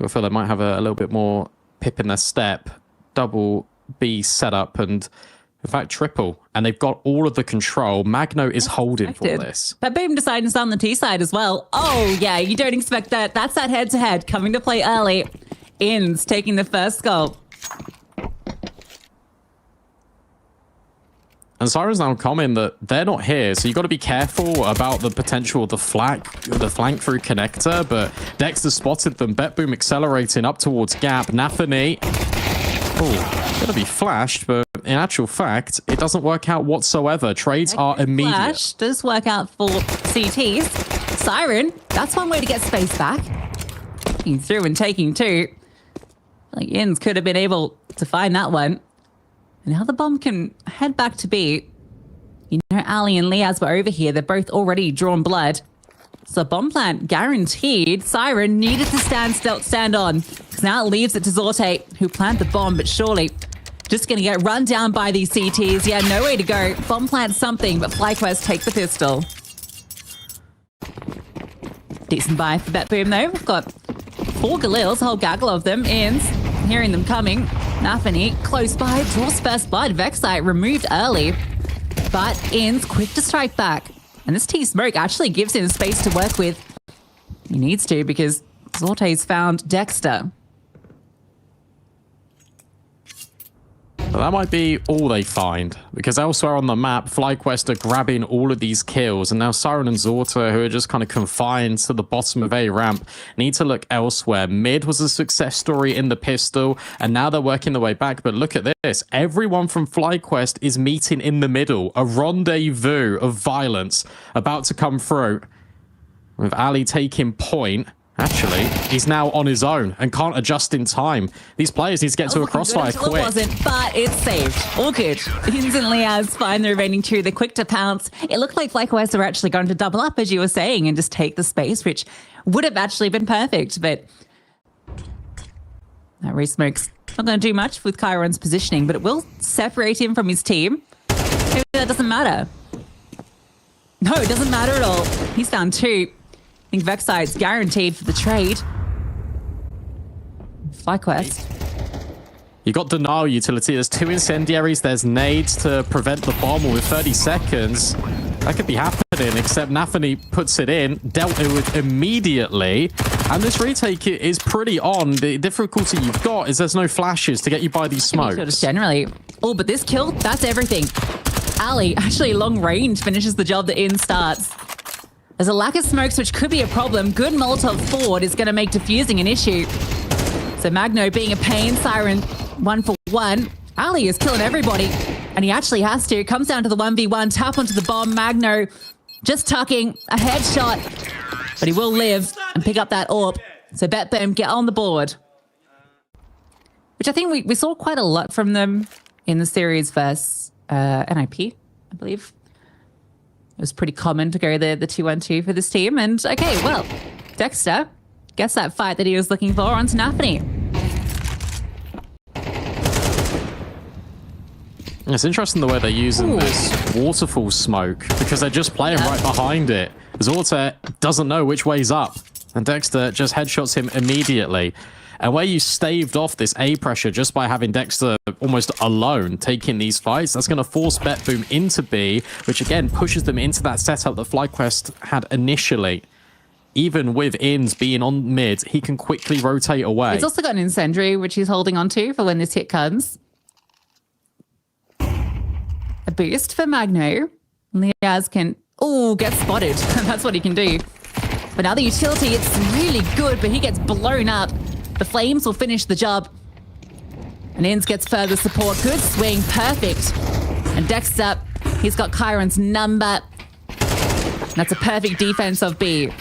I feel they might have a little bit more pip in their step. Double B setup and, in fact, triple. And they've got all of the control. Magno is holding for this. BetBoom deciding to start on the T side as well. Oh, yeah, you don't expect that. That's that head-to-head coming to play early. Inns taking the first goal. And Siren's now comment that they're not here, so you've got to be careful about the potential of the flank through connector, but Dexter spotted them. BetBoom accelerating up towards gap. Nafany, gonna be flashed, but in actual fact, it doesn't work out whatsoever. Trades are immediate. Flash does work out for CTs. Siren, that's one way to get space back. Taking through and taking two. Like Inns could have been able to find that one. And now the bomb can head back to B. You know, Ali and Liaz were over here. They're both already drawn blood. So bomb plant guaranteed. Siren needed to stand on. Because now it leaves it to Zorte, who planted the bomb, but surely just going to get run down by these CTs. Yeah, no way to go. Bomb plant something, but FlyQuest takes the pistol. Decent buy for BetBoom, though. We've got 4 Galils, a whole gaggle of them. Inns, hearing them coming. Nafany, close by, draws first blood. Vexite removed early, but Inns quick to strike back. And this T-Smoke actually gives him space to work with. He needs to because Zorte's found Dexter. Well, that might be all they find, because elsewhere on the map, FlyQuest are grabbing all of these kills, and now Siren and Zorta, who are just kind of confined to the bottom of A ramp, need to look elsewhere. Mid was a success story in the pistol, and now they're working their way back, but look at this. Everyone from FlyQuest is meeting in the middle, a rendezvous of violence about to come through. With Ali taking point. Actually, he's now on his own and can't adjust in time. These players need to get to a crossfire quick. It wasn't, but it's saved. All good. Instantly as find the remaining 2. They're quick to pounce. It looked like FlyQuest were actually going to double up, as you were saying, and just take the space, which would have actually been perfect. But that re-smoke's not going to do much with Chiron's positioning, but it will separate him from his team. Maybe that doesn't matter. No, it doesn't matter at all. He's found 2. I think Vexite's guaranteed for the trade. FlyQuest. You got denial utility. There's 2 incendiaries. There's nades to prevent the bomb with 30 seconds. That could be happening, except Nafany puts it in, dealt with immediately. And this retake is pretty on. The difficulty you've got is there's no flashes to get you by these smokes. Just generally. Oh, but this kill, that's everything. Ali, actually long range, finishes the job that In starts. There's a lack of smokes, which could be a problem. Good Molotov forward is going to make defusing an issue. So Magno being a pain. Siren 1 for 1. Ali is killing everybody, and he actually has to. It comes down to the 1v1. Tap onto the bomb. Magno just tucking a headshot, but he will live and pick up that AWP. So BetBoom get on the board, which I think we saw quite a lot from them in the series versus NIP, I believe. It was pretty common to go the 2-1-2 for this team. And okay, well, Dexter gets that fight that he was looking for onto Nafany. It's interesting the way they're using this waterfall smoke, because they're just playing right behind it. Zorta doesn't know which way's up, and Dexter just headshots him immediately. And where you staved off this A pressure just by having Dexter almost alone taking these fights, that's going to force BetBoom into B, which again pushes them into that setup that FlyQuest had initially. Even with Inns being on mid, he can quickly rotate away. He's also got an incendiary, which he's holding on to for when this hit comes. A boost for Magno. Liaz can, get spotted. That's what he can do. But now the utility, it's really good, but he gets blown up. The flames will finish the job. And Inns gets further support. Good swing. Perfect. And Dexter, he's got Chiron's number. And that's a perfect defense of B.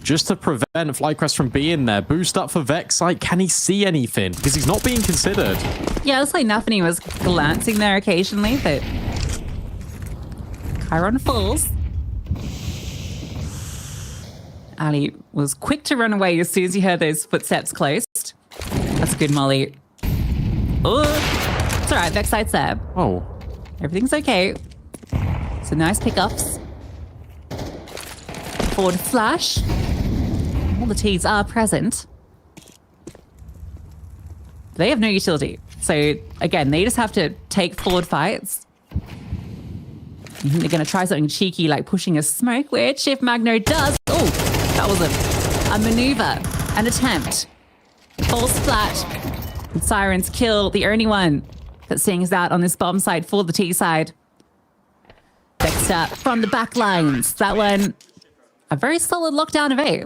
Just to prevent FlyQuest from being there. Boost up for Vexite. Can he see anything? Because he's not being considered. Yeah, it looks like Nafany was glancing there occasionally, but Chiron falls. Ali was quick to run away as soon as he heard those footsteps closed. That's a good molly. Oh, it's all right. Vexite's there. Oh. Everything's okay. So nice pickups. Forward flash. Well, the T's are present. They have no utility. So, again, they just have to take forward fights. They're going to try something cheeky like pushing a smoke, which if Magno does... Oh, that was a maneuver, an attempt. Falls flat. And Sirens kill the only one that sings out on this bomb side for the T side. Dexter from the back lines. That one, a very solid lockdown of A.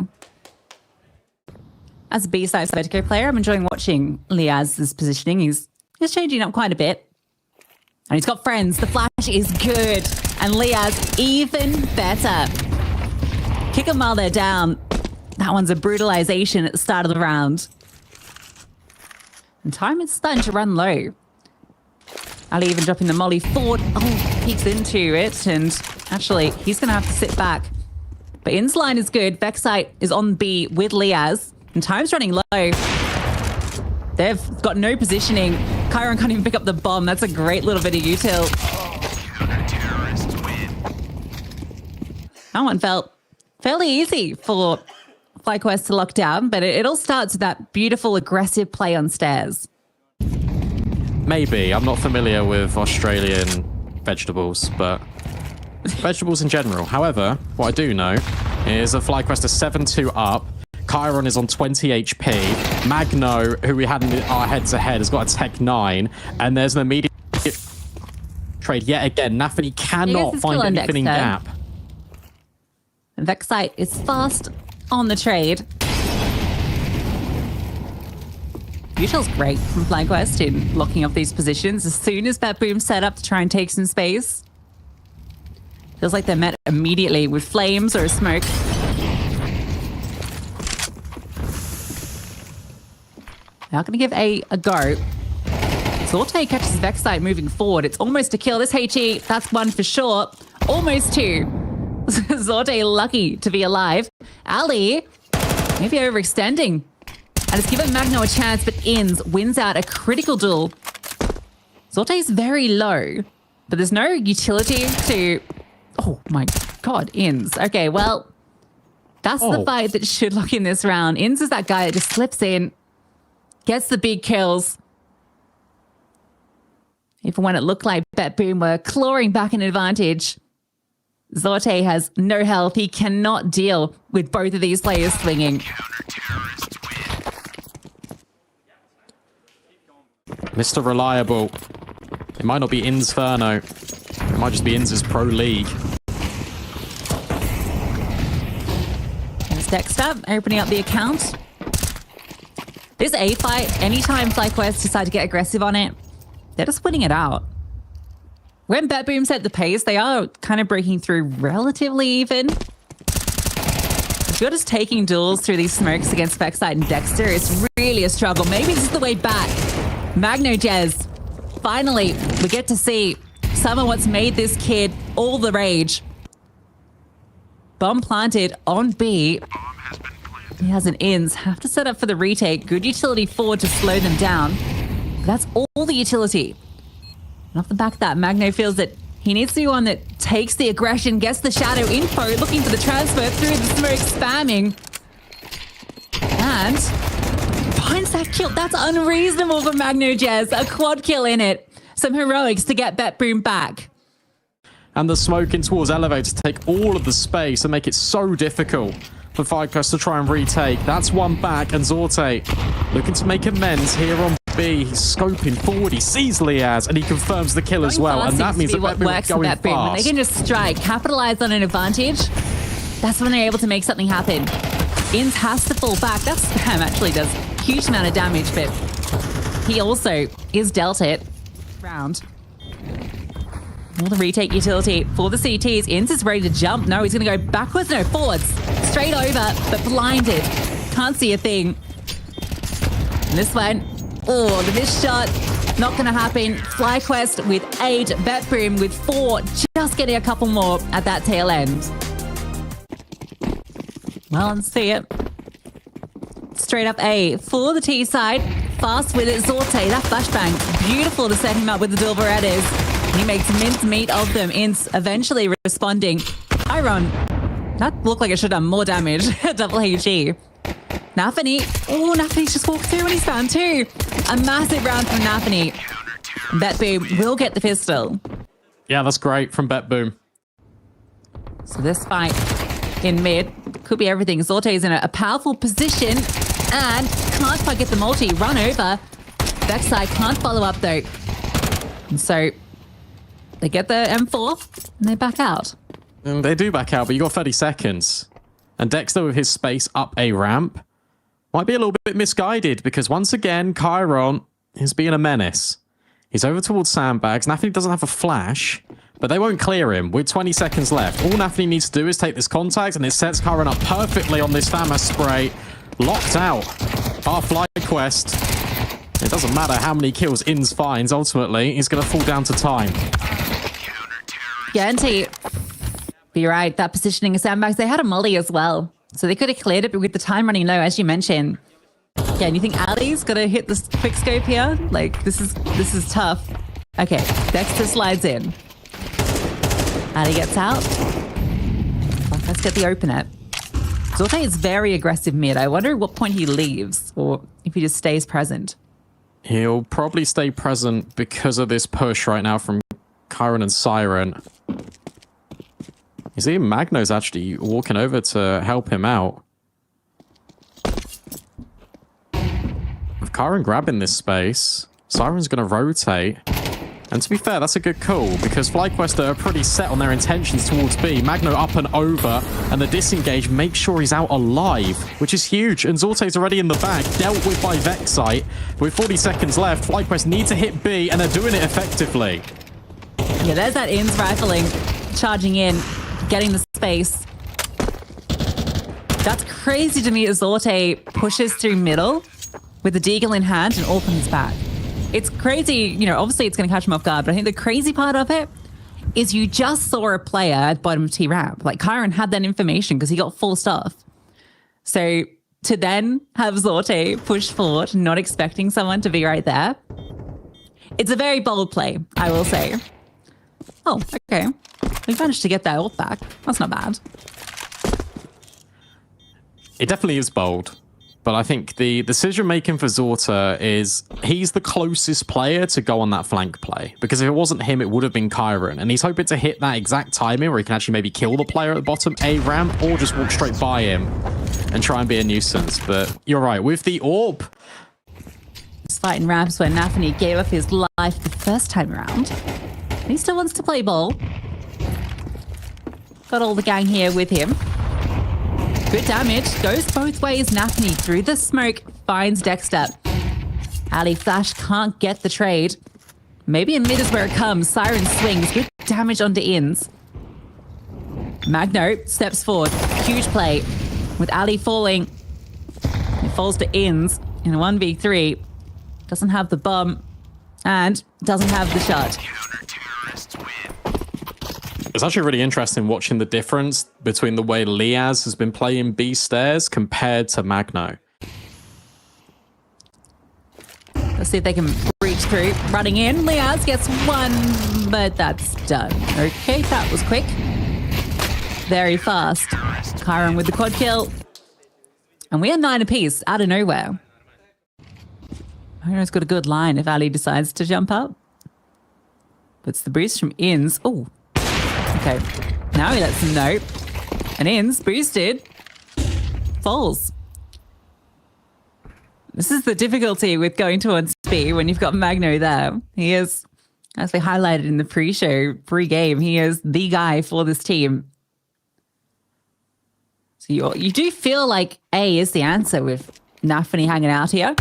As a B-side Vertigo player, I'm enjoying watching Liaz's positioning. He's changing up quite a bit. And he's got friends. The flash is good. And Liaz even better. Kick him while they're down. That one's a brutalization at the start of the round. And time is starting to run low. Ali even dropping the molly forward. Oh, peeks into it. And actually, he's going to have to sit back. But In's line is good. Vexite is on B with Liaz. And time's running low. They've got no positioning. Chiron can't even pick up the bomb. That's a great little bit of util. That one felt fairly easy for FlyQuest to lock down, but it all starts with that beautiful, aggressive play on stairs. Maybe. I'm not familiar with Australian vegetables, but vegetables in general. However, what I do know is that FlyQuest is 7-2 up. Chiron is on 20 HP. Magno, who we had in our head-to-head, has got a Tech 9. And there's an immediate trade yet again. Nafany cannot find anything in gap. Vexite is fast on the trade. Util's great from FlyQuest in locking off these positions. As soon as BetBoom set up to try and take some space, feels like they're met immediately with flames or a smoke. Now going to give A go. Zorte catches Vexite moving forward. It's almost a kill. This HE, that's one for sure. Almost two. Zorte lucky to be alive. Ali, maybe overextending. And it's given Magno a chance, but Inns wins out a critical duel. Zorte's very low, but there's no utility to... Oh my God, Inns. Okay, well, that's the fight that should lock in this round. Inns is that guy that just slips in, gets the big kills. Even when it looked like BetBoom were clawing back an advantage, Zorte has no health. He cannot deal with both of these players swinging. Mr. Reliable. It might not be Inferno. It might just be Inns' Pro League. There's Dexter opening up the account. This A fight, anytime FlyQuest decide to get aggressive on it, they're just winning it out. When BetBoom set the pace, they are kind of breaking through relatively even. If you're just taking duels through these smokes against Vexite and Dexter, it's really a struggle. Maybe this is the way back. Magno Jez. Finally, we get to see some of what's made this kid all the rage. Bomb planted on B. He has an Inns. Have to set up for the retake. Good utility forward to slow them down. That's all the utility. And off the back of that, Magno feels that he needs to be one that takes the aggression, gets the shadow info, looking for the transfer through the smoke, spamming. And finds that kill. That's unreasonable for Magno Jez. A quad kill in it. Some heroics to get BetBoom back. And the smoke in towards elevator to take all of the space and make it so difficult for FlyQuest to try and retake. That's one back, and Zorte looking to make amends here on B. He's scoping forward. He sees Liaz, and he confirms the kill as well. And that means that BetBoom is going fast. When they can just strike, capitalize on an advantage, that's when they're able to make something happen. Inns has to fall back. That spam actually does a huge amount of damage, but he also is dealt it. Round. All the retake utility for the CTs. Inns is ready to jump. No, he's going to go backwards. No, forwards. Straight over, but blinded. Can't see a thing. And this one, oh, the missed shot. Not going to happen. FlyQuest with 8. BetBoom with 4. Just getting a couple more at that tail end. Well, let's see it. Straight up A for the T side. Fast with it. Zorte, that flashbang. Beautiful to set him up with the dual Berettas. He makes mincemeat of them. Inns eventually responding. Chiron, that looked like it should have done more damage. Double HE. Nafany. Oh, Nafany's just walked through and he's found two. A massive round from Nafany. BetBoom will get the pistol. Yeah, that's great from BetBoom. So this fight in mid could be everything. Zorte's in a powerful position and can't quite get the multi. Run over. Backside can't follow up though. And so they get the M4 and they back out. And they do back out, but you got 30 seconds. And Dexter with his space up a ramp might be a little bit misguided because once again, Chiron is being a menace. He's over towards sandbags. Nafany doesn't have a flash, but they won't clear him with 20 seconds left. All Nafany needs to do is take this contact, and it sets Chiron up perfectly on this FAMAS spray. Locked out. Our FlyQuest. It doesn't matter how many kills Inns finds, ultimately, he's going to fall down to time. Guarantee. But you're right, that positioning of sandbags, they had a molly as well. So they could have cleared it, but with the time running low, as you mentioned. Yeah, and you think Ali's got to hit this quick scope here? Like, this is tough. Okay, Dexter slides in. Ali gets out. Let's get the opener. Zorte is very aggressive mid. I wonder at what point he leaves or if he just stays present. He'll probably stay present because of this push right now from Chiron and Siren. You see Magno's actually walking over to help him out. With Chiron grabbing this space, Siren's going to rotate. And to be fair, that's a good call because FlyQuest are pretty set on their intentions towards B. Magno up and over, and the disengage makes sure he's out alive, which is huge. And Zorte's already in the back, dealt with by Vexite. With 40 seconds left, FlyQuest need to hit B, and they're doing it effectively. Yeah, there's that Inns rifling, charging in, getting the space. That's crazy to me as Zorte pushes through middle with the deagle in hand and all comes back. It's crazy, you know, obviously it's going to catch him off guard, but I think the crazy part of it is you just saw a player at the bottom of T ramp. Like, Chiron had that information because he got full stuff. So to then have Zorte push forward, not expecting someone to be right there, it's a very bold play, I will say. Oh, okay. We managed to get that ult back. That's not bad. It definitely is bold. But I think the decision-making for Zorta is he's the closest player to go on that flank play. Because if it wasn't him, it would have been Chiron. And he's hoping to hit that exact timing where he can actually maybe kill the player at the bottom A ramp or just walk straight by him and try and be a nuisance. But you're right, with the AWP. He's fighting ramps where Nafany gave up his life the first time around. And he still wants to play ball. Got all the gang here with him. Good damage. Goes both ways. Nafany through the smoke finds Dexter. Ali Flash can't get the trade. Maybe in mid is where it comes. Siren swings. Good damage onto Inns. Magno steps forward. Huge play. With Ali falling. It falls to Inns in a 1v3. Doesn't have the bomb. And doesn't have the shot. It's actually really interesting watching the difference between the way Liaz has been playing B stairs compared to Magno. Let's see if they can breach through. Running in. Liaz gets one, but that's done. Okay, that was quick. Very fast. Chiron with the quad kill. And we are 9 apiece out of nowhere. Chiron's got a good line if Ali decides to jump up. Puts the boost from Inns. Oh. Okay, now he lets them know. And Inns, boosted, falls. This is the difficulty with going towards B when you've got Magno there. He is, as we highlighted in the pre-show, pre-game, he is the guy for this team. So you do feel like A is the answer with Nafany hanging out here.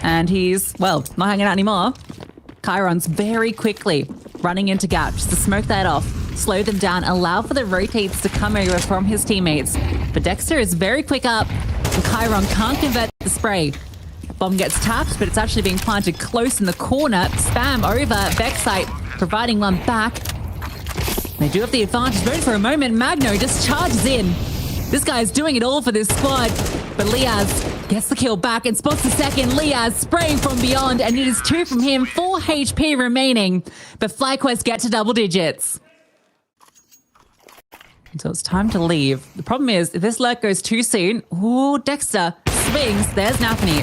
And he's, well, not hanging out anymore. Chiron's very quickly running into gap just to smoke that off, slow them down, allow for the rotates to come over from his teammates. But Dexter is very quick up, and Chiron can't convert the spray. Bomb gets tapped, but it's actually being planted close in the corner. Spam over, Vexite providing one back. They do have the advantage, but for a moment, Magno just charges in. This guy's doing it all for this squad, but Liaz gets the kill back and spots the second. Liaz spraying from beyond, and it is 2 from him, 4 HP remaining, but FlyQuest get to double digits. So it's time to leave. The problem is, if this lurk goes too soon, ooh, Dexter swings. There's Nathani.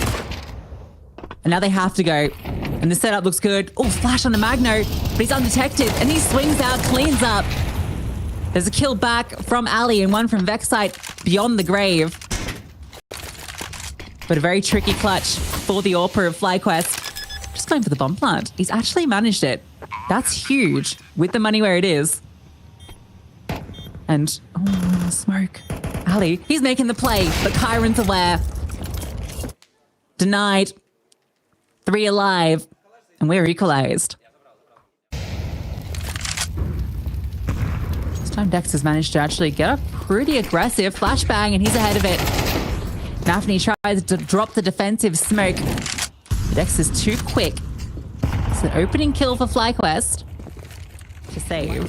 And now they have to go. And the setup looks good. Oh, flash on the Magno. But he's undetected. And he swings out, cleans up. There's a kill back from Ali and one from Vexite beyond the grave. But a very tricky clutch for the AWPer of FlyQuest. Just going for the bomb plant. He's actually managed it. That's huge with the money where it is. And, oh, smoke. Ali, he's making the play, but Kyron's aware. Denied. 3 alive. And we're equalized. This time Dex has managed to actually get a pretty aggressive flashbang, and he's ahead of it. Nathani tries to drop the defensive smoke. Dex is too quick. It's an opening kill for FlyQuest to save.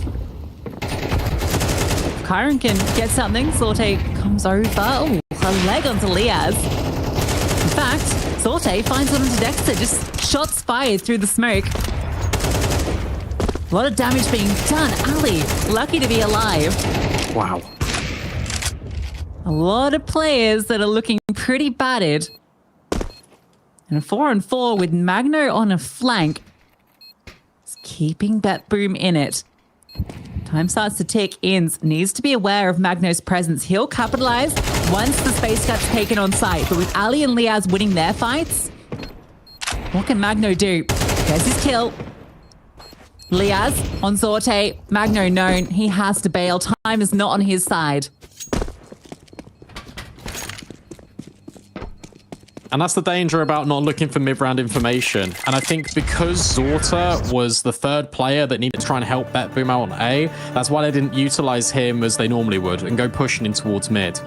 Kyron can get something. Sorte comes over. Oh, a leg onto Liaz. In fact, Sorte finds one onto Dexter. Just shots fired through the smoke. A lot of damage being done. Ali, lucky to be alive. Wow. A lot of players that are looking pretty battered. And a 4-on-4 with Magno on a flank. It's keeping BetBoom in it. Time starts to tick. Inns needs to be aware of Magno's presence. He'll capitalize once the space gut's taken on site. But with Ali and Liaz winning their fights, what can Magno do? There's his kill. Liaz on Sorte. Magno known. He has to bail. Time is not on his side. And that's the danger about not looking for mid-round information. And I think because Zorta was the third player that needed to try and help BetBoom out on A, that's why they didn't utilize him as they normally would and go pushing in towards mid.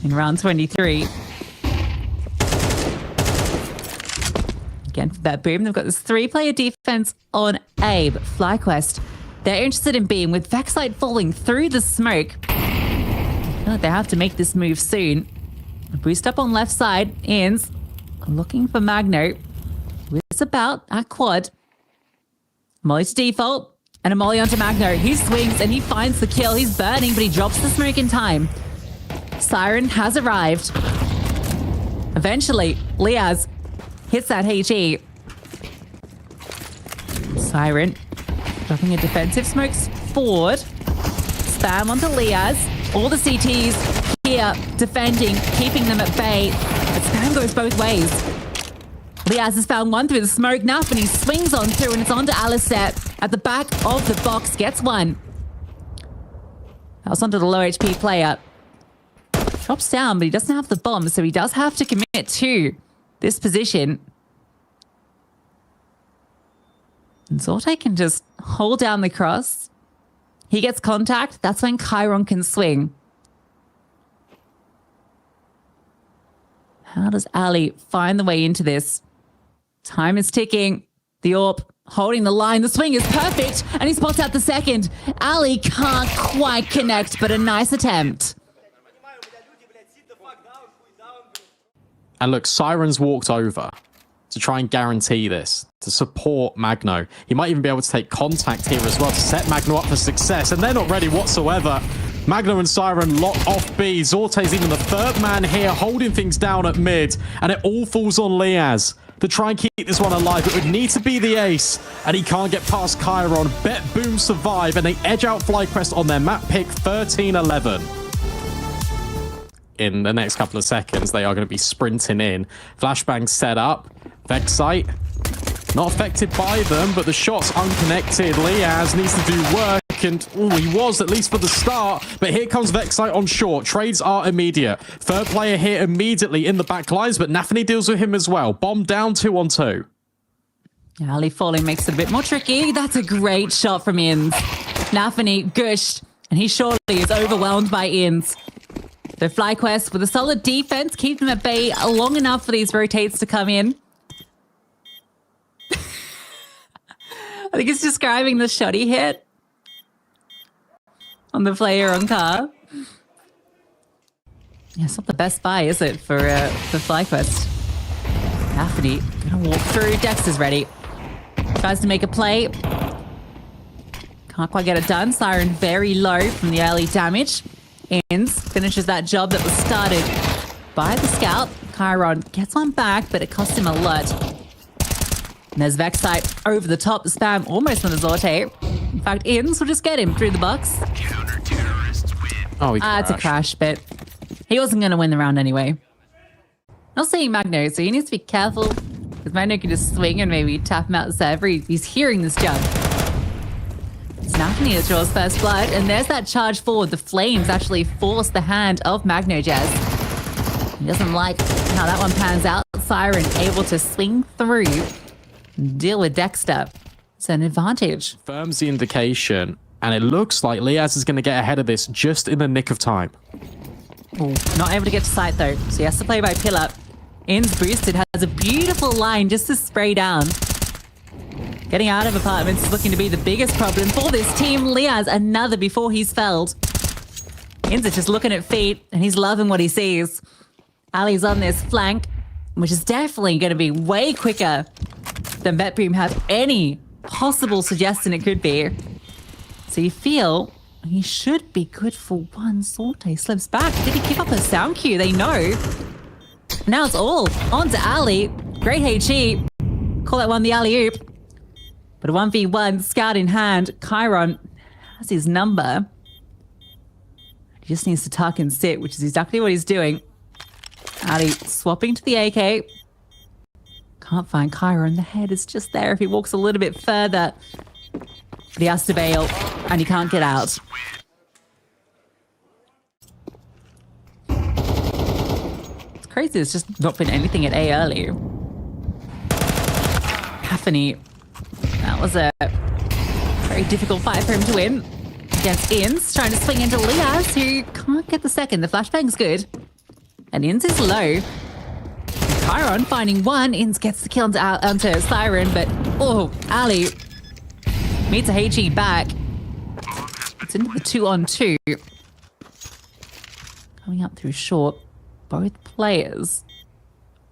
In round 23. Again, for BetBoom, they've got this 3-player defense on A, but FlyQuest, they're interested in B, and with Vexite falling through the smoke, I feel like they have to make this move soon. A boost up on left side. Inns looking for Magno. It's about at quad. Molly to default. And a molly onto Magno. He swings and he finds the kill. He's burning, but he drops the smoke in time. Siren has arrived. Eventually, Liaz hits that HE. Siren dropping a defensive smoke forward. Spam onto Liaz. All the CTs here defending, keeping them at bay. But spam goes both ways. Liaz has found one through the smoke. Nathani swings on through, and it's onto Alistair at the back of the box. Gets one. That was onto the low HP player. Drops down, but he doesn't have the bomb, so he does have to commit to this position. And Zorte can just hold down the cross. He gets contact. That's when Chiron can swing. How does Ali find the way into this? Time is ticking. The AWP holding the line. The swing is perfect, and he spots out the second. Ali can't quite connect, but a nice attempt. And look, Siren's walked over to try and guarantee this, to support Magno. He might even be able to take contact here as well to set Magno up for success, and they're not ready whatsoever. Magno and Siren lock off B. Zorte's even the third man here, holding things down at mid, and it all falls on Liaz to try and keep this one alive. It would need to be the ace, and he can't get past Chiron. BetBoom survive, and they edge out FlyQuest on their map pick 13-11. In the next couple of seconds, they are going to be sprinting in. Flashbang set up. Vexite not affected by them, but the shot's unconnected. Liaz needs to do work, and he was, at least for the start. But here comes Vexite on short. Trades are immediate. Third player here immediately in the back lines, but Nathani deals with him as well. Bomb down 2-on-2. Ali falling makes it a bit more tricky. That's a great shot from Inns. Nathani gushed, and he surely is overwhelmed by Inns. So FlyQuest with a solid defense, keep them at bay long enough for these rotates to come in. I think it's describing the shot he hit on the player on car. Yeah, it's not the best buy, is it, for FlyQuest? Nathani gonna walk through. Dex is ready. Tries to make a play. Can't quite get it done. Siren very low from the early damage. Inns finishes that job that was started by the scout. Chiron gets one back, but it costs him a lot. And there's Vexite over the top, spam almost on the Zorte. In fact, Inns will just get him through the box. Oh, he It's a crash, but he wasn't going to win the round anyway. Not seeing Magno, so he needs to be careful, because Magno can just swing and maybe tap him out the server. He's hearing this jump. Snapping it draws first blood, and there's that charge forward. The flames actually force the hand of Magno Jazz. He doesn't like how that one pans out. Siren able to swing through and deal with Dexter. It's an advantage. Firms the indication, and it looks like Liaz is going to get ahead of this just in the nick of time. Ooh, not able to get to sight though, so he has to play by pillar. Inns boosted, has a beautiful line just to spray down. Getting out of apartments is looking to be the biggest problem for this team. Liaz, another before he's felled. Inns is just looking at feet, and he's loving what he sees. Ali's on this flank, which is definitely going to be way quicker than BetBoom have any possible suggestion it could be. So you feel he should be good for one. Sorte slips back. Did he give up a sound cue? They know. Now it's all on to Ali. Great HE. Call that one the alley-oop. But a 1v1, scout in hand. Chiron has his number. He just needs to tuck and sit, which is exactly what he's doing. Ali swapping to the AK. Can't find Chiron. The head is just there if he walks a little bit further. But he has to bail, and he can't get out. It's crazy there's just not been anything at A early. Haffany. That was a very difficult fight for him to win. Against Inns, trying to swing into Liaz, who can't get the second. The flashbang's good. And Inns is low. Chiron finding one. Inns gets the kill onto Siren, but oh, Ali meets a HE back. It's into the 2-on-2. Coming up through short. Both players.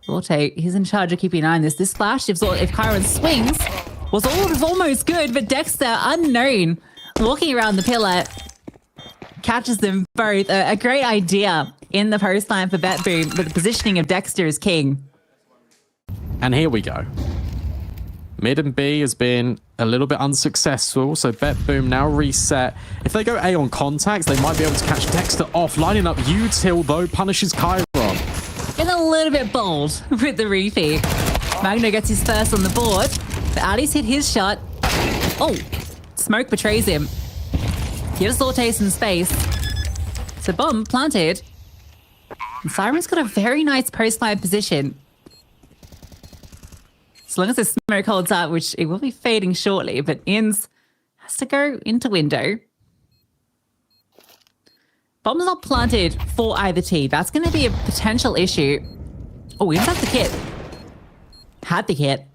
Zorte, he's in charge of keeping an eye on this. This flash, if Chiron swings, was almost good, but Dexter, unknown, walking around the pillar, catches them both. A great idea in the post line for BetBoom, but the positioning of Dexter is king. And here we go. Mid and B has been a little bit unsuccessful, so BetBoom now reset. If they go A on contacts, they might be able to catch Dexter off. Lining up Util, though, punishes Chiron. Getting a little bit bold with the refeed. Magno gets his first on the board, but Ali's hit his shot. Oh, smoke betrays him. Gives Zorte some space. So bomb planted. And Siren's got a very nice post-fire position. As long as the smoke holds up, which it will be fading shortly, but Inns has to go into window. Bomb's not planted for either team. That's going to be a potential issue. Oh, Inns has the kit. Had the kit.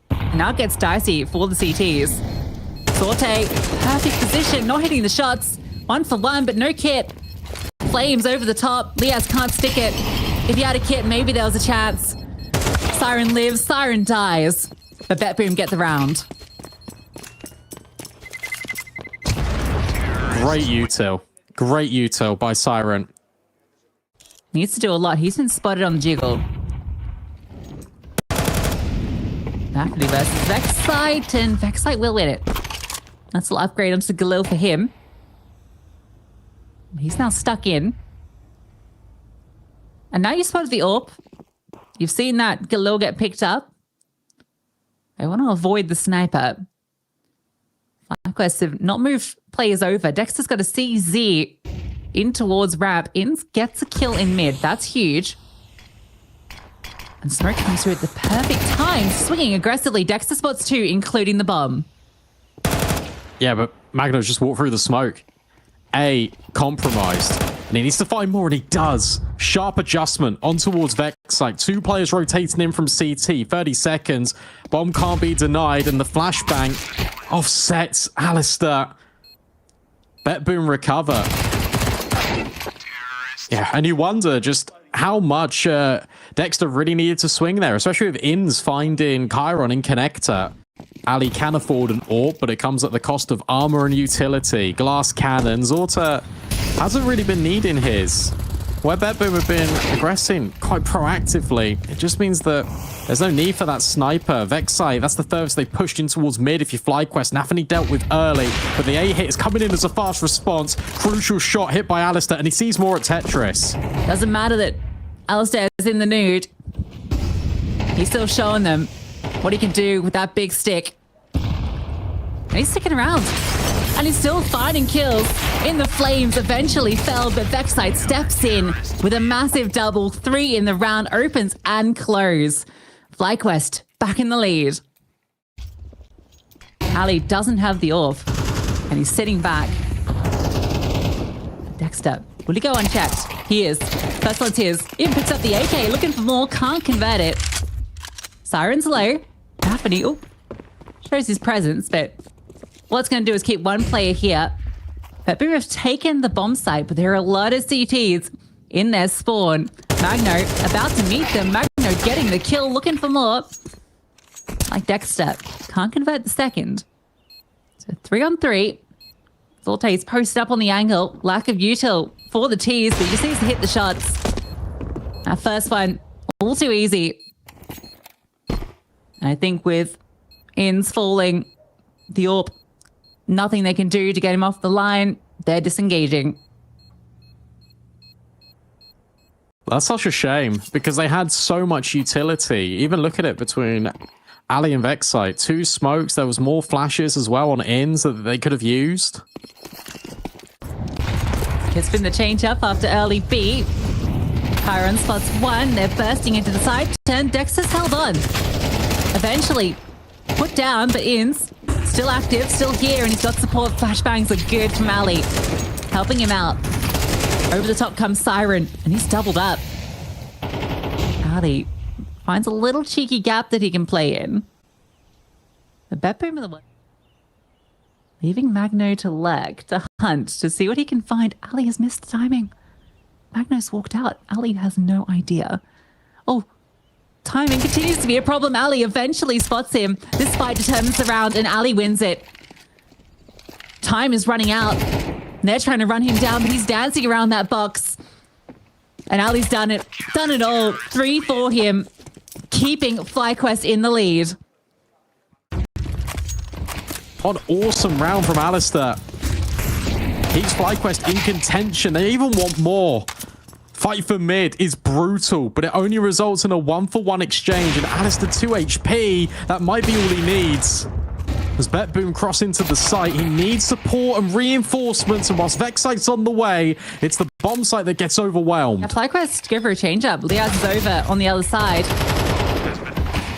And now it gets dicey for the CTs. Zorte, perfect position, not hitting the shots. 1 for 1, but no kit. Flames over the top. Liaz can't stick it. If he had a kit, maybe there was a chance. Siren lives, Siren dies. But BetBoom get the round. Great util. Great util by Siren. Needs to do a lot. He's been spotted on the jiggle. Haffany versus Vexite, and Vexite will win it. That's an upgrade onto Galil for him. He's now stuck in. And now you spotted the AWP. You've seen that Galil get picked up. I want to avoid the sniper. FlyQuest have not moved players over. Dexter's got a CZ in towards ramp. Inns gets a kill in mid. That's huge. And smoke comes through at the perfect time. Swinging aggressively. Dexter spots 2, including the bomb. Yeah, but Magno's just walked through the smoke. A, compromised. And he needs to find more, and he does. Sharp adjustment on towards Vexite. 2 players rotating in from CT. 30 seconds. Bomb can't be denied, and the flashbang offsets Alistair. BetBoom recover. Yeah, and you wonder just how much Dexter really needed to swing there, especially with Inns finding Chiron in connector. Ali can afford an AWP, but it comes at the cost of armor and utility. Glass cannons. Zorte hasn't really been needing his. where BetBoom have been aggressing quite proactively, it just means that there's no need for that sniper. Vexai, that's the furthest they pushed in towards mid if you FlyQuest. Nafany dealt with early, but the A hit is coming in as a fast response. Crucial shot hit by Alistair, and he sees more at Tetris. Doesn't matter that Alistair is in the nude. He's still showing them what he can do with that big stick. And he's sticking around. And he's still finding kills. In the flames, eventually fell, but Vexite steps in with a massive double. 3 in the round, opens and close. FlyQuest back in the lead. Ali doesn't have the orb, and he's sitting back. Dexter, will he go unchecked? He is. First one's his. Even picks up the AK, looking for more, can't convert it. Siren's low. Nafany shows his presence, but what it's going to do is keep one player here. BetBoom have taken the bomb site, but there are a lot of CTs in their spawn. Magno about to meet them. Magno getting the kill, looking for more. Like Dexter. Can't convert the second. So 3-on-3. Zorte's posted up on the angle. Lack of util for the T's, but he just needs to hit the shots. Our first one, all too easy. And I think with ins falling, the AWP, nothing they can do to get him off the line. They're disengaging. That's such a shame because they had so much utility. Even look at it between Ali and Vexite. 2 smokes. There was more flashes as well on ins that they could have used. It's been the change up after early B. Chiron spots 1. They're bursting into the side turn. Dexter's held on. Eventually put down, but ins. Still active, still here, and he's got support. Flashbangs are good from Ali. Helping him out. Over the top comes Siren, and he's doubled up. Ali finds a little cheeky gap that he can play in. The BetBoom of the leaving Magno to lurk, to hunt, to see what he can find. Ali has missed the timing. Magno's walked out. Ali has no idea. Oh, timing continues to be a problem. Ali eventually spots him. This fight determines the round, and Ali wins it. Time is running out. They're trying to run him down, but he's dancing around that box. And Ali's done it. Done it all. 3 for him, keeping FlyQuest in the lead. What an awesome round from Alistair. Keeps FlyQuest in contention. They even want more. Fight for mid is brutal, but it only results in a 1-for-1 exchange, and Alistair 2 HP. That might be all he needs. As BetBoom cross into the site, he needs support and reinforcements, and whilst Vexite's on the way, it's the bomb site that gets overwhelmed. Yeah, FlyQuest go for a change-up. Liaz is over on the other side.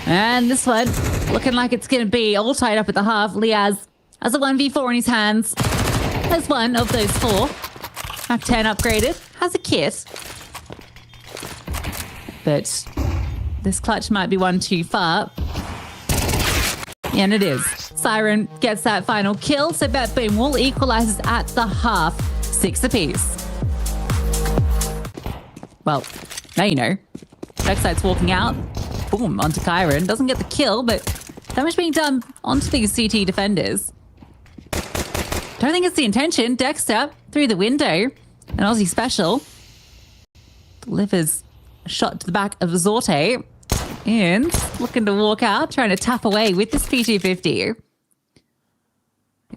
And this one, looking like it's going to be all tied up at the half. Liaz has a 1v4 in his hands. Has one of those 4. Mach 10 upgraded. Has a kit. But this clutch might be one too far. And it is. Siren gets that final kill, so BetBoom will equalize at the half. 6 apiece. Well, now you know. Vexite's walking out. Boom, onto Chiron. Doesn't get the kill, but damage being done onto these CT defenders. Don't think it's the intention. Dexter through the window. An Aussie special. Delivers a shot to the back of Zorte. And looking to walk out, trying to tap away with this P250. They're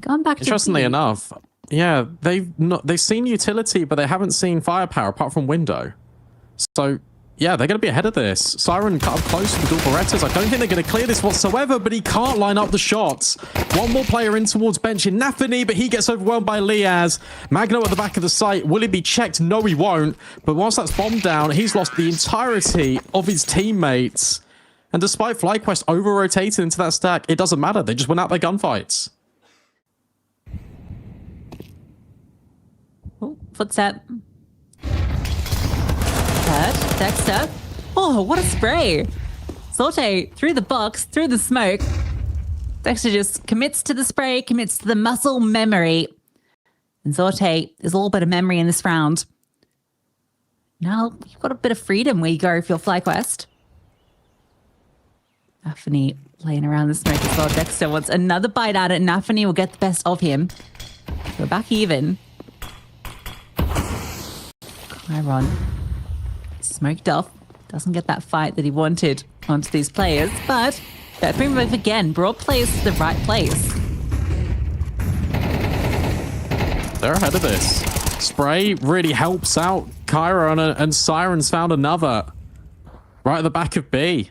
going back to Interestingly enough, yeah, they've seen utility, but they haven't seen firepower apart from window. So yeah, they're going to be ahead of this. Siren cut up close with the dual Berettas. I don't think they're going to clear this whatsoever, but he can't line up the shots. One more player in towards bench in Nafany, but he gets overwhelmed by Liaz. Magno at the back of the site. Will he be checked? No, he won't. But whilst that's bombed down, he's lost the entirety of his teammates. And despite FlyQuest over-rotating into that stack, it doesn't matter. They just win out their gunfights. Oh, footstep. Dexter. Oh, what a spray. Zorte through the box, through the smoke. Dexter just commits to the spray, commits to the muscle memory. And Zorte is all but a memory in this round. Now, you've got a bit of freedom where you go if you're FlyQuest. Nafany playing around the smoke as well. Dexter wants another bite at it. Nafany will get the best of him. We're back even. Chiron Smoked off. Doesn't get that fight that he wanted onto these players, but BetBoom again brought players to the right place. They're ahead of this. Spray really helps out Chiron, and Siren's found another right at the back of B.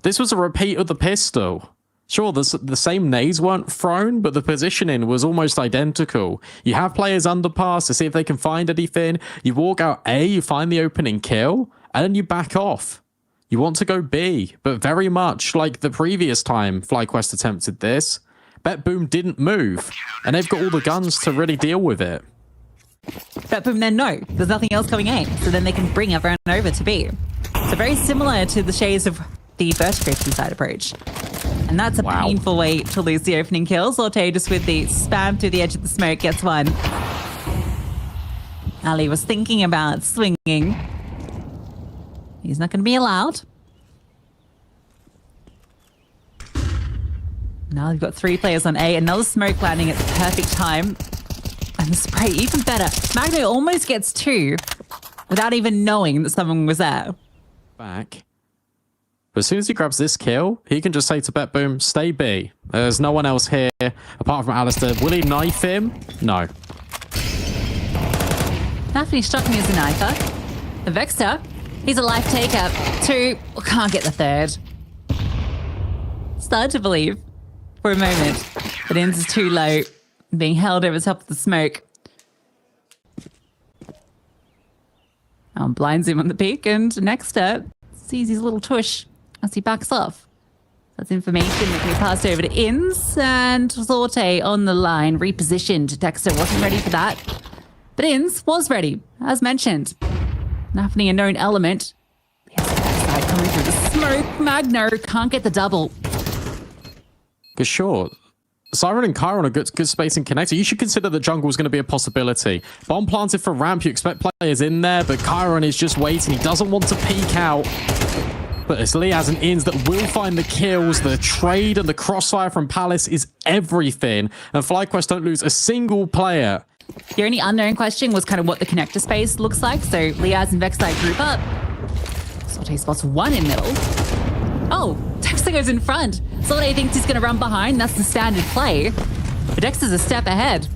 This was a repeat of the pistol. Sure, the same nades weren't thrown, but the positioning was almost identical. You have players underpass to see if they can find anything. You walk out A, you find the opening kill, and then you back off. You want to go B, but very much like the previous time FlyQuest attempted this, BetBoom didn't move, and they've got all the guns to really deal with it. BetBoom then no, there's nothing else coming A, so then they can bring everyone over to B. So very similar to the shades of the vertical side approach. And that's a painful way to lose the opening kill. Sorte just with the spam through the edge of the smoke gets one. Ali was thinking about swinging. He's not going to be allowed. Now they've got 3 players on A. Another smoke landing at the perfect time. And the spray even better. Magno almost gets 2 without even knowing that someone was there. Back. But as soon as he grabs this kill, he can just say to BetBoom, stay B. There's no one else here apart from Alistair. Will he knife him? No. Daphne struck me as a knifer. The Vexter, he's a life taker. 2, can't get the 3rd. Started to believe for a moment that Inns is too low, being held over the top of the smoke. Blinds him on the peak, and next up sees his little tush as he backs off. That's information that can be passed over to Inns, and Sorte on the line, repositioned. Dexter wasn't ready for that, but Inns was ready, as mentioned. Daphne a known element. He has the backside coming through the smoke. Magno can't get the double. For sure. Siren and Chiron are good spacing connector. You should consider the jungle is going to be a possibility. Bomb planted for ramp. You expect players in there, but Chiron is just waiting. He doesn't want to peek out. But it's Liaz and Inns that will find the kills. The trade and the crossfire from Palace is everything. And FlyQuest don't lose a single player. The only unknown question was kind of what the connector space looks like. So Liaz and Vexite group up. Sorte spots 1 in middle. Oh, Dexter goes in front. Sorte thinks he's going to run behind. That's the standard play. But Dexter's a step ahead.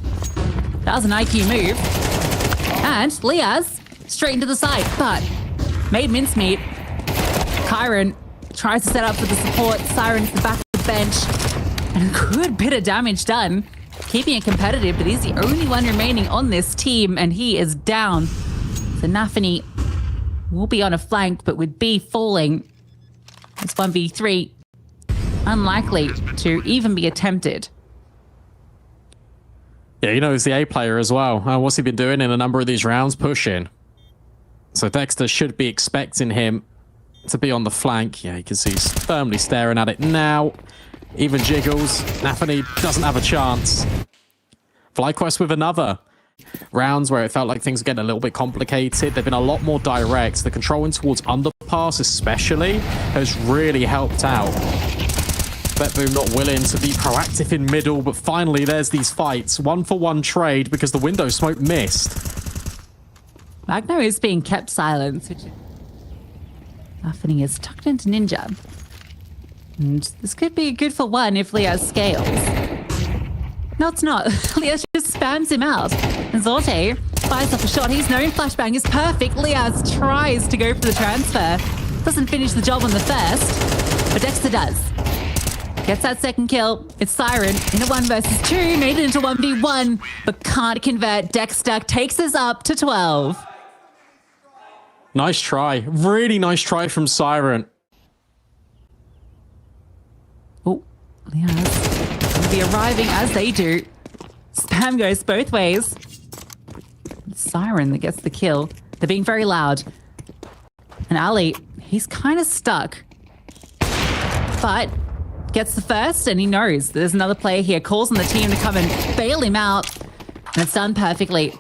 That was an IQ move. And Liaz straight into the side, but made mincemeat. Chiron tries to set up for the support. Siren's the back of the bench. And a good bit of damage done. Keeping it competitive, but he's the only one remaining on this team, and he is down. So Nafany will be on a flank, but with B falling, it's 1v3. Unlikely to even be attempted. Yeah, he's the A player as well. What's he been doing in a number of these rounds? Pushing. So Dexter should be expecting him to be on the flank. Yeah, you can see he's firmly staring at it now. Even jiggles. Nafany doesn't have a chance. FlyQuest with another. Rounds where it felt like things are getting a little bit complicated. They've been a lot more direct. The controlling towards underpass especially has really helped out. BetBoom not willing to be proactive in middle, but finally there's these fights. 1-for-1 trade because the window smoke missed. Magno is being kept silent, which Nafany is tucked into Ninja. And this could be good for 1 if Liaz scales. No, it's not. Liaz just spams him out. And Sorte fires off a shot. He's known flashbang is perfect. Liaz tries to go for the transfer. Doesn't finish the job on the first, but Dexter does. Gets that second kill. It's Siren in a 1 versus 2. Made it into 1v1, but can't convert. Dexter takes us up to 12. Nice try. Really nice try from Siren. Oh, Liaz will be arriving as they do. Spam goes both ways. It's Siren that gets the kill. They're being very loud. And Ali, he's kind of stuck. But gets the first, and he knows there's another player here. Calls on the team to come and bail him out. And it's done perfectly.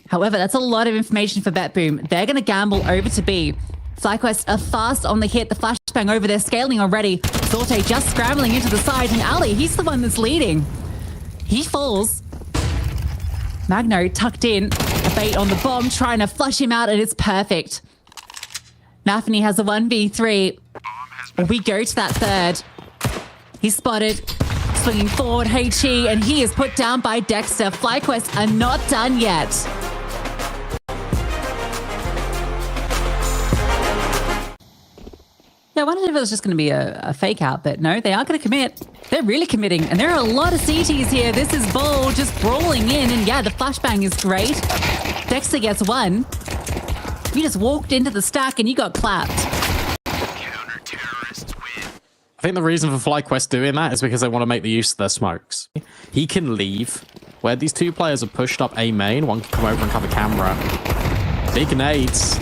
However, that's a lot of information for BetBoom. They're going to gamble over to B. FlyQuest are fast on the hit. The flashbang over there, scaling already. Sorte just scrambling into the side, and Ali, he's the one that's leading. He falls. Magno tucked in. A bait on the bomb, trying to flush him out, and it's perfect. Nafany has a 1v3. We go to that third. He's spotted. Swinging forward, HE, and he is put down by Dexter. FlyQuest are not done yet. Yeah, I wondered if it was just going to be a fake out, but no, they are going to commit. They're really committing, and there are a lot of CTs here. This is Bull just brawling in, and yeah, the flashbang is great. Dexter gets one. You just walked into the stack and you got clapped. I think the reason for FlyQuest doing that is because they want to make the use of their smokes. He can leave where these two players are pushed up A main. One can come over and cover camera. Big nades.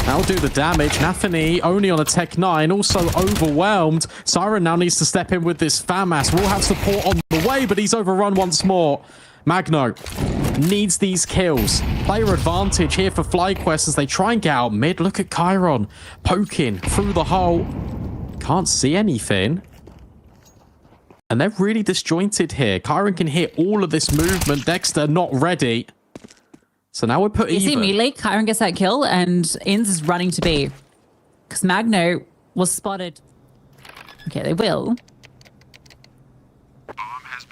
That'll do the damage. Nafany only on a Tech 9, also overwhelmed. Siren now needs to step in with this FAMAS. Will have support on the way, but he's overrun once more. Magno needs these kills. Player advantage here for FlyQuest as they try and get out mid. Look at Chiron poking through the hole. Can't see anything. And they're really disjointed here. Chiron can hear all of this movement. Dexter not ready. So now we're put even. You see immediately, Chiron gets that kill and Inns is running to B. Because Magno was spotted. Okay, they will.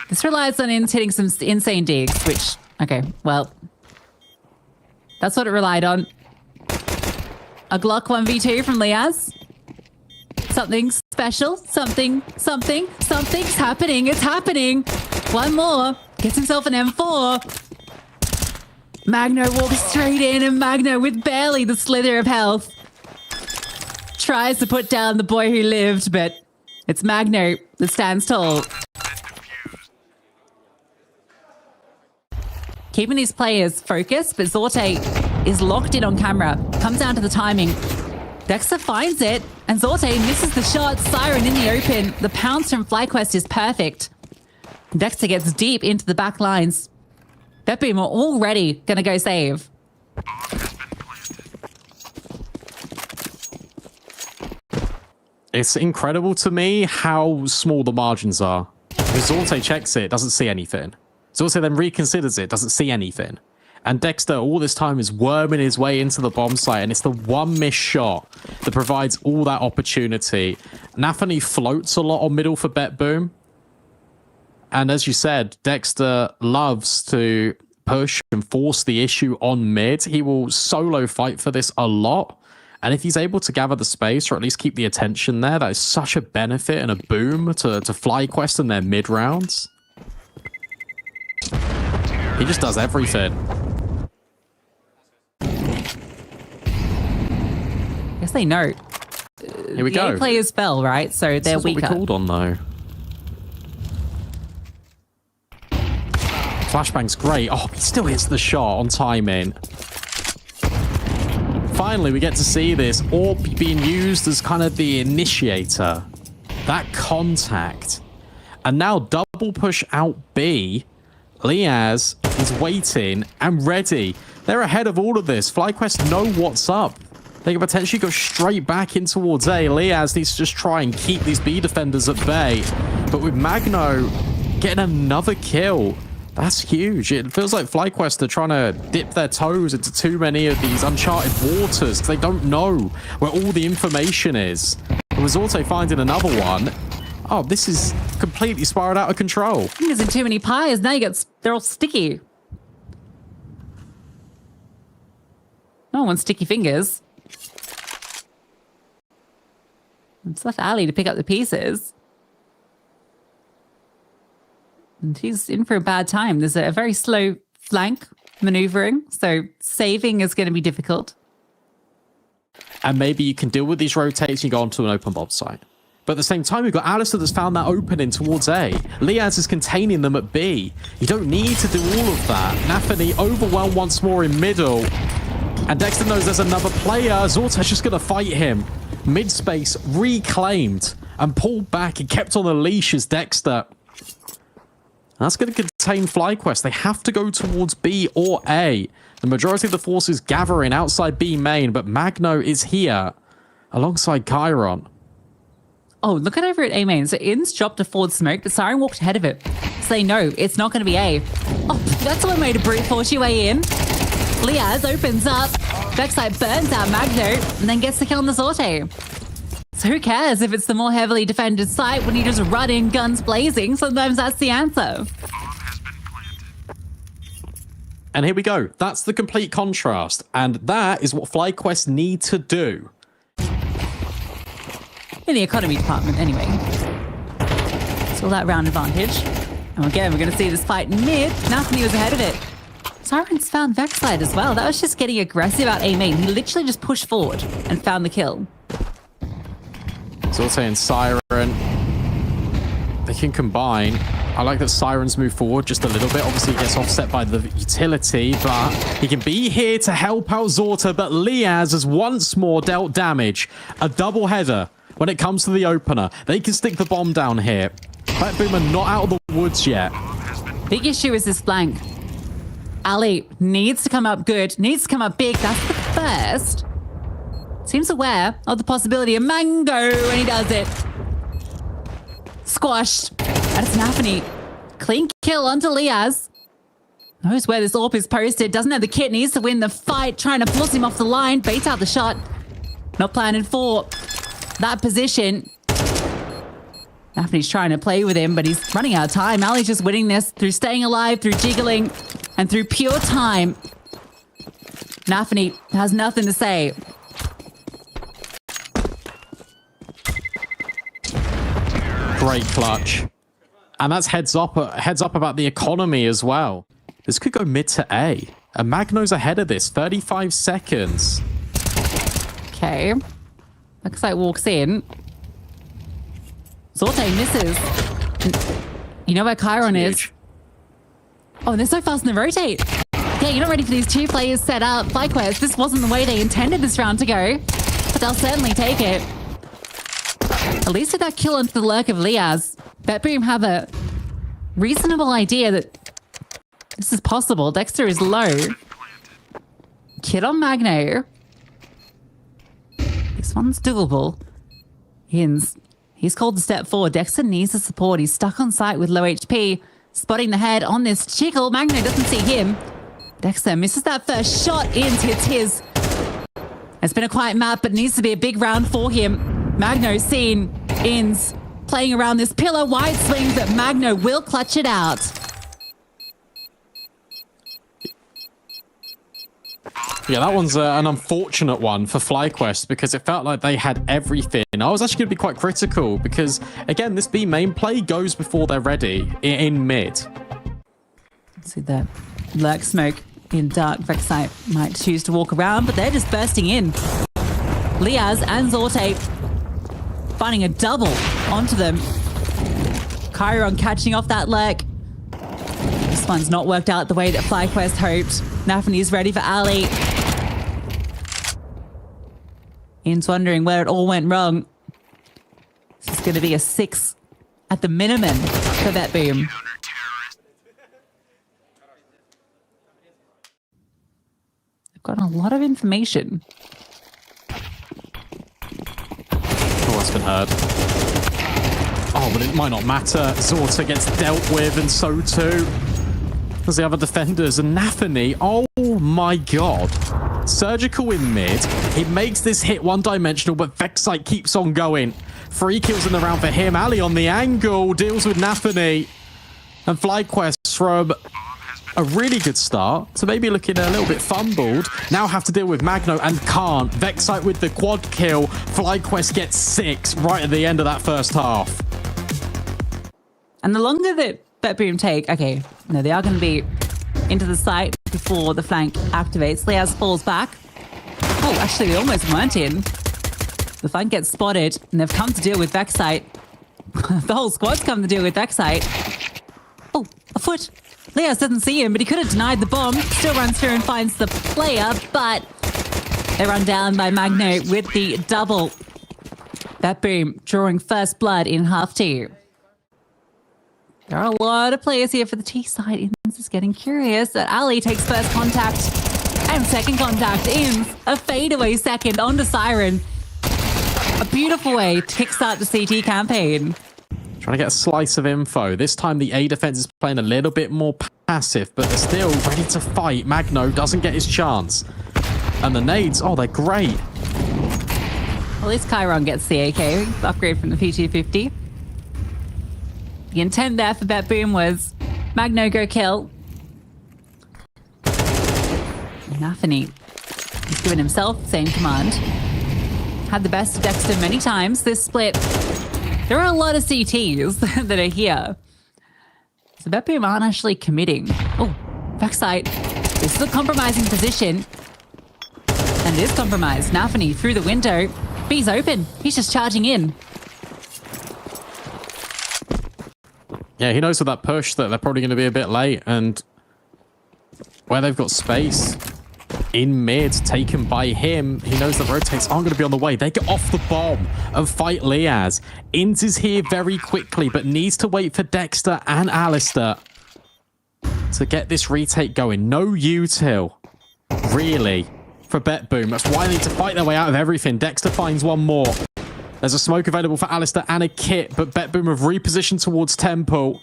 This relies on Inns hitting some insane digs, which, okay, well, that's what it relied on. A Glock 1v2 from Liaz. Something special, something's happening, it's happening. One more, gets himself an M4. Magno walks straight in, and Magno, with barely the slither of health, tries to put down the boy who lived, but it's Magno that stands tall. Keeping these players focused, but Zorte is locked in on camera. Comes down to the timing. Dexter finds it, and Zorte misses the shot. Siren in the open. The pounce from FlyQuest is perfect. Dexter gets deep into the back lines. BetBoom are already going to go save. It's incredible to me how small the margins are. Because Zorte checks it, doesn't see anything. Zorte then reconsiders it, doesn't see anything. And Dexter all this time is worming his way into the bomb site, and it's the one missed shot that provides all that opportunity. Nafany floats a lot on middle for BetBoom. And as you said, Dexter loves to push and force the issue on mid. He will solo fight for this a lot. And if he's able to gather the space or at least keep the attention there, that is such a benefit and a boom to FlyQuest in their mid rounds. He just does everything. I guess they know. Here we go. A players fell, right? So they're weaker. What we called on, though. Flashbang's great. Oh, he still hits the shot on timing. Finally, we get to see this AWP being used as kind of the initiator. That contact. And now double push out B. Liaz is waiting and ready. They're ahead of all of this. FlyQuest know what's up. They can potentially go straight back in towards A. Liaz needs to just try and keep these B defenders at bay. But with Magno getting another kill, that's huge. It feels like FlyQuest are trying to dip their toes into too many of these uncharted waters because they don't know where all the information is. And Zorte finding another one. Oh, this is completely spiraled out of control. Fingers in too many pies. Now they're all sticky. No one wants sticky fingers. It's left Ali to pick up the pieces. And he's in for a bad time. There's a very slow flank maneuvering, so saving is going to be difficult. And maybe you can deal with these rotates and you go onto an open bomb site. But at the same time, we've got Alistair that's found that opening towards A. Liaz is containing them at B. You don't need to do all of that. Nafany overwhelmed once more in middle. And Dexter knows there's another player. Zorta's just going to fight him. Mid-space reclaimed and pulled back and kept on the leash as Dexter. That's going to contain FlyQuest. They have to go towards B or A. The majority of the force is gathering outside B main, but Magno is here alongside Chiron. Oh, look at over at A main. So Inns dropped a forward smoke, but Siren walked ahead of it. So they know it's not going to be A. Oh, that's one way to brute force your way in. Liaz opens up. Vexite burns out Magno and then gets the kill on the Zorte. So who cares if it's the more heavily defended site when you just run in guns blazing? Sometimes that's the answer. And here we go. That's the complete contrast. And that is what FlyQuest need to do. In the economy department, anyway. Still that round advantage. And again, we're going to see this fight in mid. Nathani was ahead of it. Siren's found Vexite as well. That was just getting aggressive out A main. He literally just pushed forward and found the kill. Zorte and Siren. They can combine. I like that Siren's move forward just a little bit. Obviously, he gets offset by the utility, but he can be here to help out Zorte. But Liaz has once more dealt damage. A double header when it comes to the opener. They can stick the bomb down here. BetBoom are not out of the woods yet. Big issue is this flank. Ali needs to come up good, needs to come up big. That's the first. Seems aware of the possibility of Mango, and he does it. Squashed. And it's Nathani. Clean kill onto Liaz. Knows where this AWP is posted. Doesn't have the kit. Needs to win the fight. Trying to force him off the line. Baits out the shot. Not planning for that position. Nathani's trying to play with him, but he's running out of time. Ali's just winning this through staying alive, through jiggling, and through pure time. Nathani has nothing to say. Great clutch. And that's heads up about the economy as well. This could go mid to A. And Magno's ahead of this. 35 seconds. Okay. Looks like walks in. Zorte misses. You know where Chiron is. Oh, and they're so fast in the rotate. Yeah, you're not ready for these two players set up. FlyQuest, this wasn't the way they intended this round to go. But they'll certainly take it. At least with that kill into the lurk of Liaz, BetBoom have a reasonable idea that this is possible. Dexter is low. Kid on Magno. This one's doable. He's called to step forward. Dexter needs the support. He's stuck on site with low HP. Spotting the head on this chickle. Magno doesn't see him. Dexter misses that first shot. Ins hits his. It's been a quiet map, but needs to be a big round for him. Magno seen. Ins playing around this pillar. Wide swings, but Magno will clutch it out. Yeah, that one's an unfortunate one for FlyQuest because it felt like they had everything. I was actually going to be quite critical because, again, this B main play goes before they're ready in mid. See that lurk smoke in dark. Vexite might choose to walk around, but they're just bursting in. Liaz and Zorte finding a double onto them. Chiron catching off that lurk. This one's not worked out the way that FlyQuest hoped. Nathani's ready for Ali. Ian's wondering where it all went wrong. This is going to be a 6 at the minimum for BetBoom. They've got a lot of information. Oh, that's been heard. Oh, but it might not matter. Zorte gets dealt with, and so too as the other defenders. And Nathani, oh my god. Surgical in mid. He makes this hit one-dimensional, but Vexite keeps on going. 3 kills in the round for him. Ali on the angle, deals with Nathani. And FlyQuest from a really good start to maybe looking a little bit fumbled. Now have to deal with Magno and can't. Vexite with the quad kill. FlyQuest gets 6 right at the end of that first half. And the longer that BetBoom take, okay, no, they are going to be into the site before the flank activates. Liaz falls back. Oh, actually, they almost weren't in. The flank gets spotted, and they've come to deal with Vexite. The whole squad's come to deal with Vexite. Oh, a foot. Liaz doesn't see him, but he could have denied the bomb. Still runs through and finds the player, but they run down by Magno with the double. BetBoom drawing first blood in half two. There are a lot of players here for the T side. Ins is getting curious that Ali takes first contact and second contact. Ins a fadeaway second onto Siren. A beautiful way to kickstart the CT campaign. Trying to get a slice of info. This time the A defense is playing a little bit more passive, but they're still ready to fight. Magno doesn't get his chance. And the nades, oh, they're great. At least Chiron gets the AK upgrade from the P250. The intent there for BetBoom was Magno go kill. Nafany, he's given himself the same command. Had the best of Dexter many times. This split, there are a lot of CTs that are here. So BetBoom aren't actually committing. Oh, backside. This is a compromising position. And it is compromised. Nafany through the window. B's open. He's just charging in. Yeah, he knows with that push that they're probably going to be a bit late. And where they've got space in mid taken by him, he knows that rotates aren't going to be on the way. They get off the bomb and fight Liaz. Int is here very quickly, but needs to wait for Dexter and Alistair to get this retake going. No util, really, for BetBoom. That's why they need to fight their way out of everything. Dexter finds one more. There's a smoke available for Alistair and a kit, but BetBoom have repositioned towards Temple,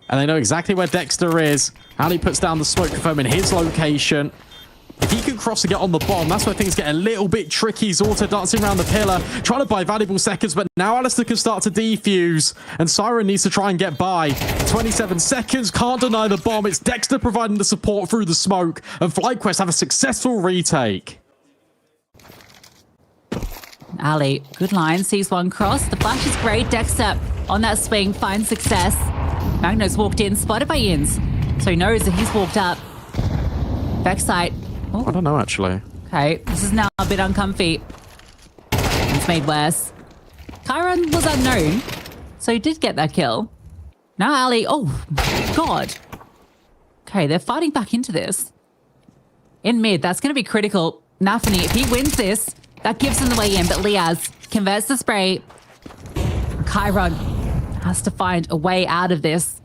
and they know exactly where Dexter is. Ali puts down the smoke confirming his location. If he can cross and get on the bomb, that's where things get a little bit tricky. Zorta dancing around the pillar, trying to buy valuable seconds, but now Alistair can start to defuse, and Siren needs to try and get by. 27 seconds, can't deny the bomb. It's Dexter providing the support through the smoke, and FlyQuest have a successful retake. Ali, good line, sees one cross. The flash is great. Dexter on that swing finds success. Magno's walked in, spotted by Inns, so he knows that he's walked up. Backside. Oh. I don't know, actually. Okay, this is now a bit uncomfy. It's made worse. Chiron was unknown, so he did get that kill. Now Ali, oh my god. Okay, they're fighting back into this. In mid, that's going to be critical. Nafany, if he wins this, that gives him the way in, but Liaz converts the spray. Chiron has to find a way out of this.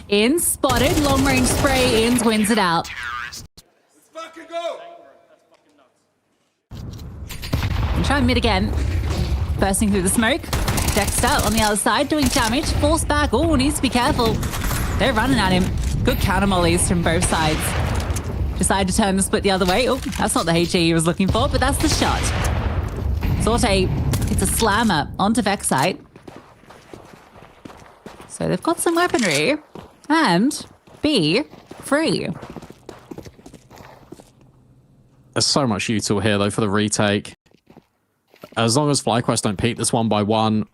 Inns spotted, long range spray, Inns wins it out. Fucking go! And try mid again. Bursting through the smoke. Dexter on the other side doing damage. Forced back. Oh, needs to be careful. They're running at him. Good counter mollies from both sides. Decide to turn the split the other way. Oh, that's not the HE he was looking for, but that's the shot. Sorte hits a slammer onto Vexite. So they've got some weaponry. And B, free. There's so much util here, though, for the retake. As long as FlyQuest don't peek this one by one,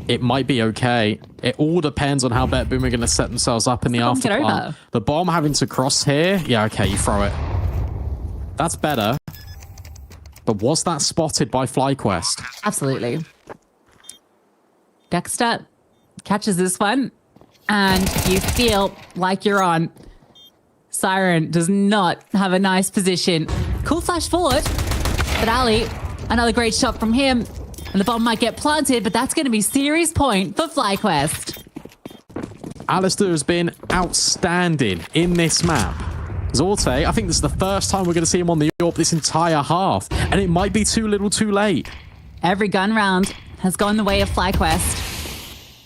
it might be okay. It all depends on how BetBoom are going to set themselves up in the afterplant. The bomb having to cross here, yeah, okay, you throw it. That's better. But was that spotted by FlyQuest? Absolutely. Dexter catches this one, and you feel like you're on. Siren does not have a nice position. Cool flash forward, but Ali, another great shot from him. And the bomb might get planted, but that's going to be serious point for FlyQuest. Alistair has been outstanding in this map. Zorte, I think this is the first time we're going to see him on the AWP this entire half, and it might be too little too late. Every gun round has gone the way of FlyQuest.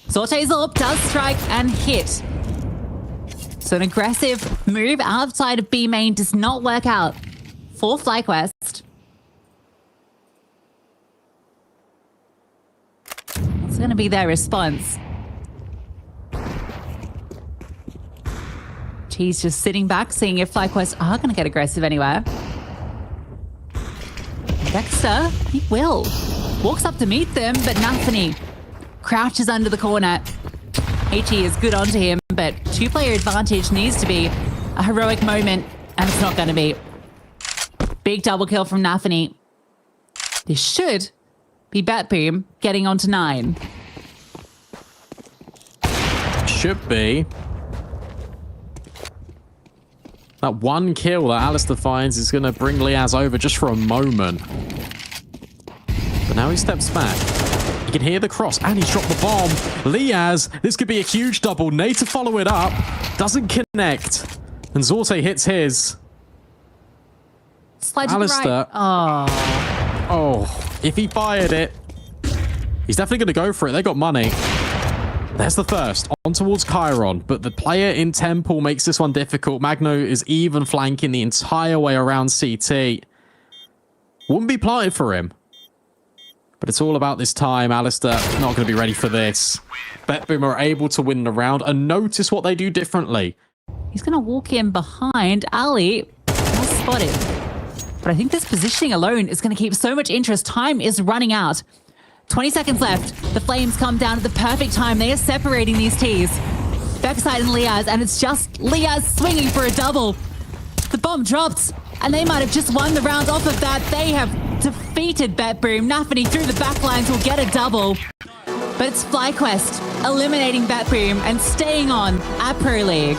Zorte's AWP does strike and hit. So an aggressive move outside of B main does not work out for FlyQuest. What's going to be their response? He's just sitting back, seeing if FlyQuest are going to get aggressive anywhere. Dexter, he will. Walks up to meet them, but Nafany crouches under the corner. HE is good onto him, but two-player advantage needs to be a heroic moment, and it's not going to be. Big double kill from Nafany. This should be BetBoom getting onto 9. Should be. That one kill that Alistair finds is going to bring Liaz over just for a moment. But now he steps back. You can hear the cross, and he's dropped the bomb. Liaz, this could be a huge double. Nate to follow it up. Doesn't connect. And Zorte hits his. Slide to Alistair. the right. Oh, if he fired it, he's definitely going to go for it. They got money. There's the first, on towards Chiron, but the player in Temple makes this one difficult. Magno is even flanking the entire way around CT. Wouldn't be planted for him. But it's all about this time. Alistair not going to be ready for this. BetBoom are able to win the round, and notice what they do differently. He's going to walk in behind Ali. Well spotted. But I think this positioning alone is going to keep so much interest. Time is running out. 20 seconds left. The flames come down at the perfect time. They are separating these tees. Backside and Liaz, and it's just Liaz swinging for a double. The bomb dropped, and they might have just won the round off of that. They have defeated BetBoom. Nafany through the backlines will get a double. But it's FlyQuest eliminating BetBoom and staying on at Pro League.